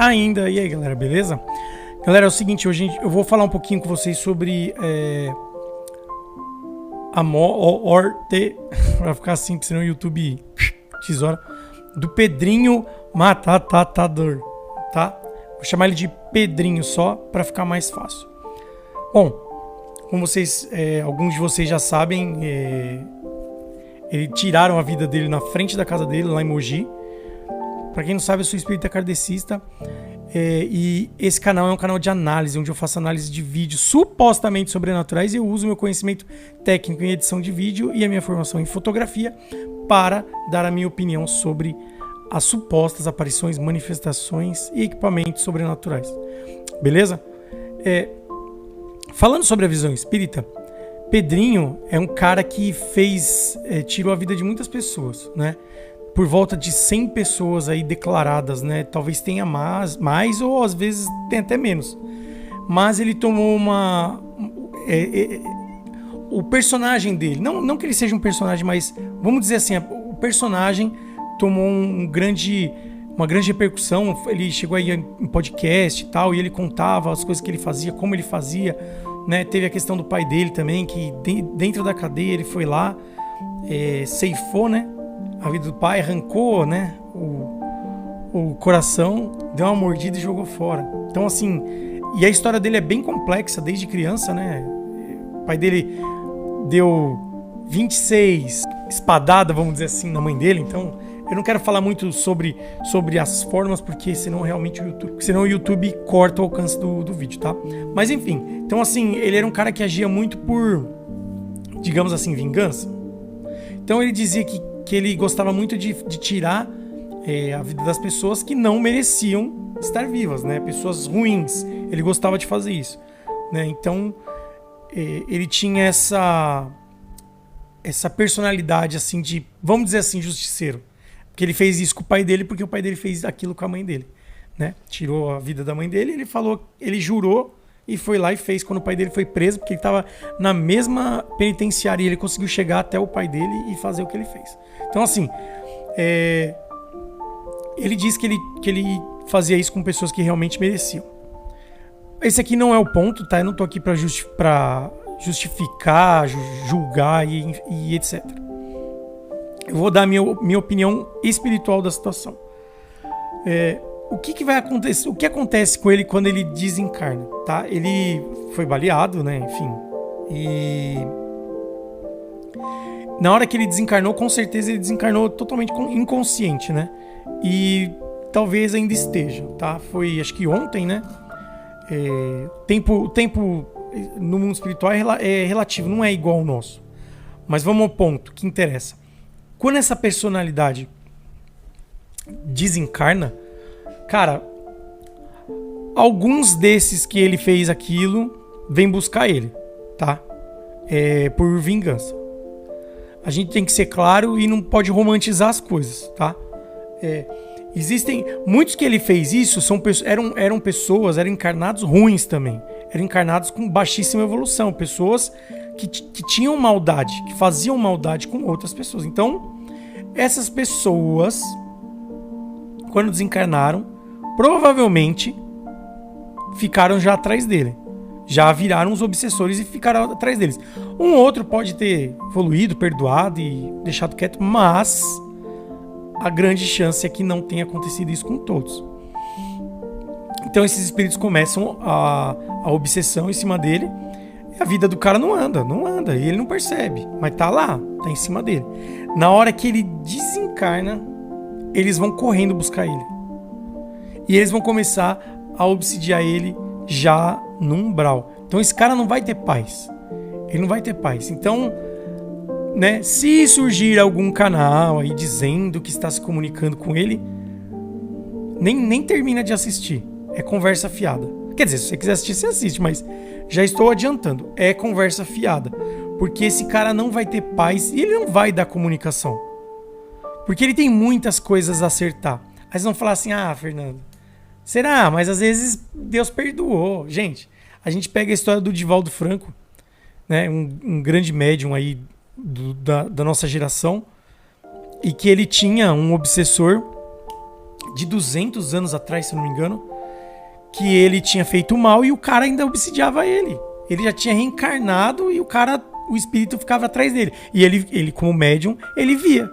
ainda. E aí, galera, beleza? Galera, é o seguinte, hoje eu vou falar um pouquinho com vocês sobre a morte, pra ficar assim, porque senão o YouTube tesoura, do Pedrinho Matador, tá? Vou chamar ele de Pedrinho só, pra ficar mais fácil. Bom, como vocês, alguns de vocês já sabem, eles tiraram a vida dele na frente da casa dele, lá em Mogi. Pra quem não sabe, eu sou espírita kardecista. E esse canal é um canal de análise, onde eu faço análise de vídeos supostamente sobrenaturais e eu uso meu conhecimento técnico em edição de vídeo e a minha formação em fotografia para dar a minha opinião sobre as supostas aparições, manifestações e equipamentos sobrenaturais. Beleza? Falando sobre a visão espírita, Pedrinho é um cara que tirou a vida de muitas pessoas, né? Por volta de 100 pessoas aí declaradas, né? Talvez tenha mais ou às vezes tem até menos. Mas ele tomou o personagem dele, não que ele seja um personagem, mas vamos dizer assim, o personagem tomou uma grande repercussão. Ele chegou aí em podcast e tal, e ele contava as coisas que ele fazia, como ele fazia, né? Teve a questão do pai dele também, que dentro da cadeia ele foi lá, ceifou, né? A vida do pai, arrancou, né, o coração, deu uma mordida e jogou fora. Então, assim, e a história dele é bem complexa desde criança, né? O pai dele deu 26 espadadas, vamos dizer assim, na mãe dele. Então, eu não quero falar muito sobre as formas, porque senão realmente o YouTube corta o alcance do vídeo, tá? Mas enfim, então assim, ele era um cara que agia muito por, digamos assim, vingança. Então ele dizia que ele gostava muito de tirar a vida das pessoas que não mereciam estar vivas, né? Pessoas ruins. Ele gostava de fazer isso, né? Então, ele tinha essa personalidade, assim, de, vamos dizer assim, justiceiro. Porque ele fez isso com o pai dele, porque o pai dele fez aquilo com a mãe dele, né? Tirou a vida da mãe dele, ele jurou e foi lá e fez quando o pai dele foi preso, porque ele estava na mesma penitenciária e ele conseguiu chegar até o pai dele e fazer o que ele fez. Então, assim, ele diz que ele fazia isso com pessoas que realmente mereciam. Esse aqui não é o ponto, tá? Eu não tô aqui para justificar, julgar e etc. Eu vou dar a minha opinião espiritual da situação. O que vai acontecer? O que acontece com ele quando ele desencarna, tá? Ele foi baleado, né? Enfim. E na hora que ele desencarnou, com certeza ele desencarnou totalmente inconsciente, né? E talvez ainda esteja, tá? Foi, acho que ontem, né? O tempo no mundo espiritual é relativo, não é igual ao nosso. Mas vamos ao ponto que interessa. Quando essa personalidade desencarna, cara, alguns desses que ele fez aquilo vêm buscar ele, tá? Por vingança. A gente tem que ser claro e não pode romantizar as coisas, tá? Existem muitos que ele fez isso, eram pessoas, eram encarnados ruins também. Eram encarnados com baixíssima evolução, pessoas que tinham maldade, que faziam maldade com outras pessoas. Então, essas pessoas, quando desencarnaram, provavelmente ficaram já atrás dele. Já viraram os obsessores e ficaram atrás deles. Um outro pode ter evoluído, perdoado e deixado quieto, mas a grande chance é que não tenha acontecido isso com todos. Então esses espíritos começam a obsessão em cima dele. E a vida do cara não anda. E ele não percebe, mas tá lá, tá em cima dele. Na hora que ele desencarna, eles vão correndo buscar ele. E eles vão começar a obsidiar ele já no umbral. Então esse cara não vai ter paz. Ele não vai ter paz. Então, né, se surgir algum canal aí dizendo que está se comunicando com ele, nem termina de assistir. É conversa fiada. Quer dizer, se você quiser assistir, você assiste, mas já estou adiantando. É conversa fiada. Porque esse cara não vai ter paz e ele não vai dar comunicação. Porque ele tem muitas coisas a acertar. Aí vocês vão falar assim, Fernando, será? Mas às vezes Deus perdoou. Gente, a gente pega a história do Divaldo Franco, né, um grande médium aí da nossa geração, e que ele tinha um obsessor de 200 anos atrás, se não me engano, que ele tinha feito mal e o cara ainda obsidiava ele. Ele já tinha reencarnado e o espírito ficava atrás dele. E ele como médium, ele via.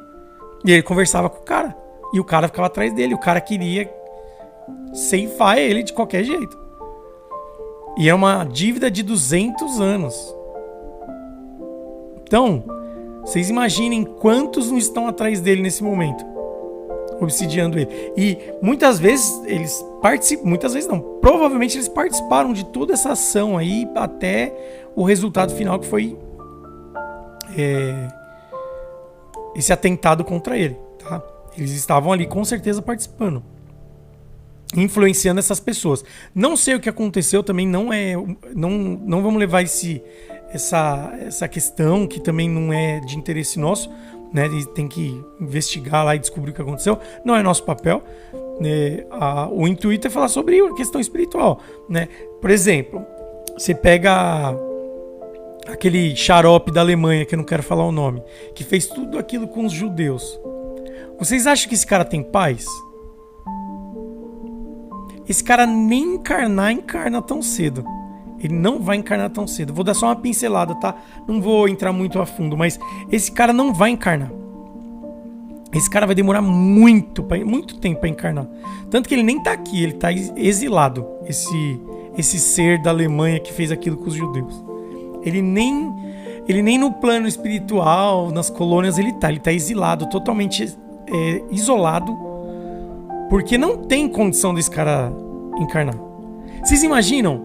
E ele conversava com o cara. E o cara ficava atrás dele. O cara queria ceifar ele de qualquer jeito. E é uma dívida de 200 anos. Então, vocês imaginem quantos não estão atrás dele nesse momento, obsidiando ele. E muitas vezes eles participam, muitas vezes não, provavelmente eles participaram de toda essa ação aí até o resultado final, que foi esse atentado contra ele, tá? Eles estavam ali com certeza participando, influenciando essas pessoas. Não sei o que aconteceu, também não vamos levar essa questão, que também não é de interesse nosso, né? Tem que investigar lá e descobrir o que aconteceu. Não é nosso papel, né? O intuito é falar sobre a questão espiritual, né? Por exemplo, você pega aquele xarope da Alemanha, que eu não quero falar o nome, que fez tudo aquilo com os judeus. Vocês acham que esse cara tem paz? Esse cara nem encarna tão cedo. Ele não vai encarnar tão cedo. Vou dar só uma pincelada, tá? Não vou entrar muito a fundo, mas esse cara não vai encarnar. Esse cara vai demorar muito tempo para encarnar. Tanto que ele nem tá aqui, ele tá exilado. Esse ser da Alemanha que fez aquilo com os judeus. Ele nem no plano espiritual, nas colônias, ele tá exilado, totalmente isolado, porque não tem condição desse cara encarnar. Vocês imaginam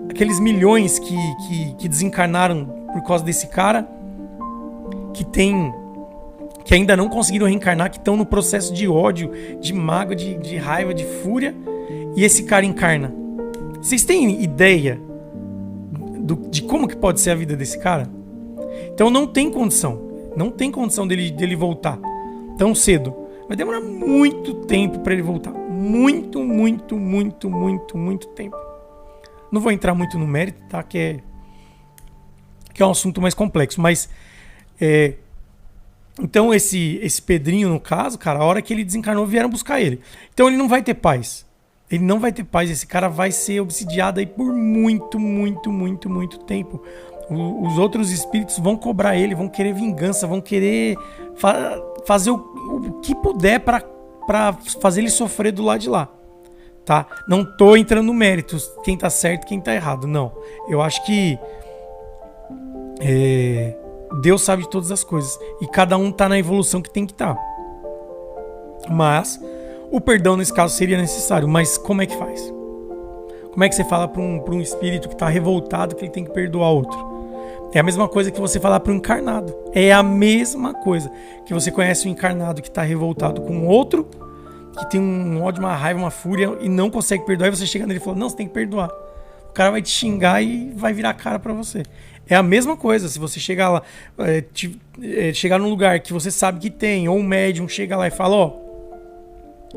aqueles milhões que desencarnaram por causa desse cara, que ainda não conseguiram reencarnar, que estão no processo de ódio, de mágoa, de raiva, de fúria, e esse cara encarna? Vocês têm ideia de como que pode ser a vida desse cara? Então não tem condição dele voltar tão cedo. Vai demorar muito tempo para ele voltar. Muito tempo. Não vou entrar muito no mérito, tá? Que é um assunto mais complexo. Mas, então, esse Pedrinho, no caso, cara, a hora que ele desencarnou, vieram buscar ele. Então, ele não vai ter paz. Ele não vai ter paz. Esse cara vai ser obsidiado aí por muito tempo. Os outros espíritos vão cobrar ele, vão querer vingança, vão querer fazer o que puder para fazer ele sofrer do lado de lá. Tá? Não tô entrando no mérito, quem tá certo e quem tá errado, não. Eu acho que Deus sabe de todas as coisas e cada um tá na evolução que tem que estar. Mas o perdão nesse caso seria necessário. Mas como é que faz? Como é que você fala para um espírito que tá revoltado que ele tem que perdoar outro? É a mesma coisa que você falar para um encarnado. É a mesma coisa que você conhece um encarnado que tá revoltado com outro, que tem um ódio, uma raiva, uma fúria e não consegue perdoar, e você chega nele e fala, não, você tem que perdoar. O cara vai te xingar e vai virar a cara pra você. É a mesma coisa, se você chegar lá, chegar num lugar que você sabe que tem, ou um médium chega lá e fala,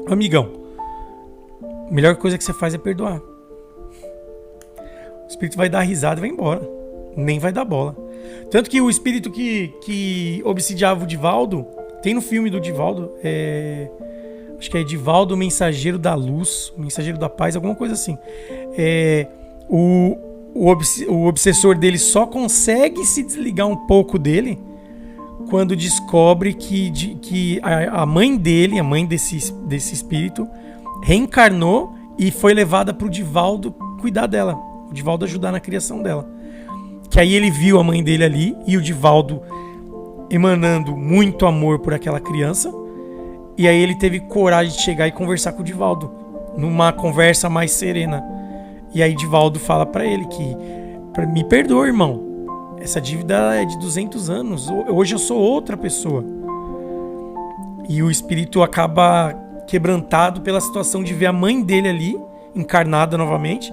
amigão, a melhor coisa que você faz é perdoar. O espírito vai dar risada e vai embora. Nem vai dar bola. Tanto que o espírito que obsidiava o Divaldo, tem no filme do Divaldo, acho que é Divaldo, Mensageiro da Luz, Mensageiro da Paz, alguma coisa assim. O obsessor dele só consegue se desligar um pouco dele quando descobre que a mãe dele, a mãe desse espírito, reencarnou e foi levada pro Divaldo cuidar dela. O Divaldo ajudar na criação dela. Que aí ele viu a mãe dele ali e o Divaldo emanando muito amor por aquela criança. E aí ele teve coragem de chegar e conversar com o Divaldo, numa conversa mais serena. E aí Divaldo fala pra ele que, me perdoa, irmão, essa dívida é de 200 anos, hoje eu sou outra pessoa. E o espírito acaba quebrantado pela situação de ver a mãe dele ali, encarnada novamente,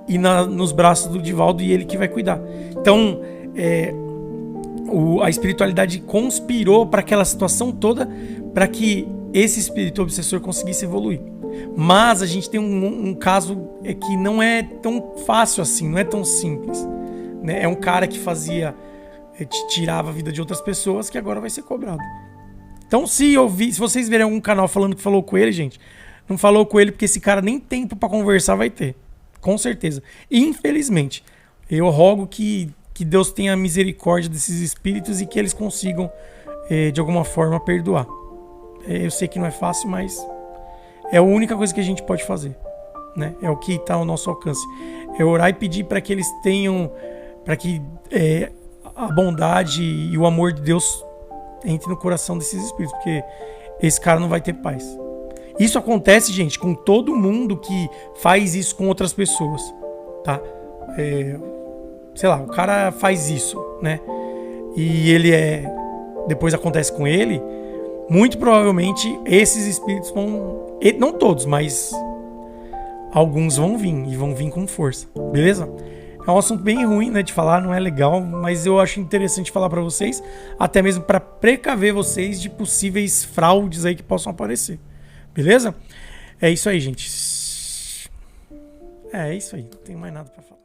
e nos braços do Divaldo, e ele que vai cuidar. Então, a espiritualidade conspirou para aquela situação toda, para que esse espírito obsessor conseguisse evoluir. Mas a gente tem um caso que não é tão fácil assim, não é tão simples, né? É um cara que tirava a vida de outras pessoas, que agora vai ser cobrado. Então, se vocês verem algum canal falando que falou com ele, gente, não falou com ele porque esse cara nem tempo pra conversar vai ter. Com certeza. Infelizmente. Eu rogo que Deus tenha misericórdia desses espíritos e que eles consigam, de alguma forma, perdoar. Eu sei que não é fácil, mas é a única coisa que a gente pode fazer, né? É o que está ao nosso alcance. É orar e pedir para que eles tenham, para que a bondade e o amor de Deus entre no coração desses espíritos, porque esse cara não vai ter paz. Isso acontece, gente, com todo mundo que faz isso com outras pessoas, tá? Sei lá, o cara faz isso, né? E depois acontece com ele. Muito provavelmente esses espíritos vão, não todos, mas alguns vão vir e vão vir com força, beleza? É um assunto bem ruim, né, de falar, não é legal, mas eu acho interessante falar pra vocês, até mesmo pra precaver vocês de possíveis fraudes aí que possam aparecer, beleza? É isso aí, gente. É isso aí, não tem mais nada pra falar.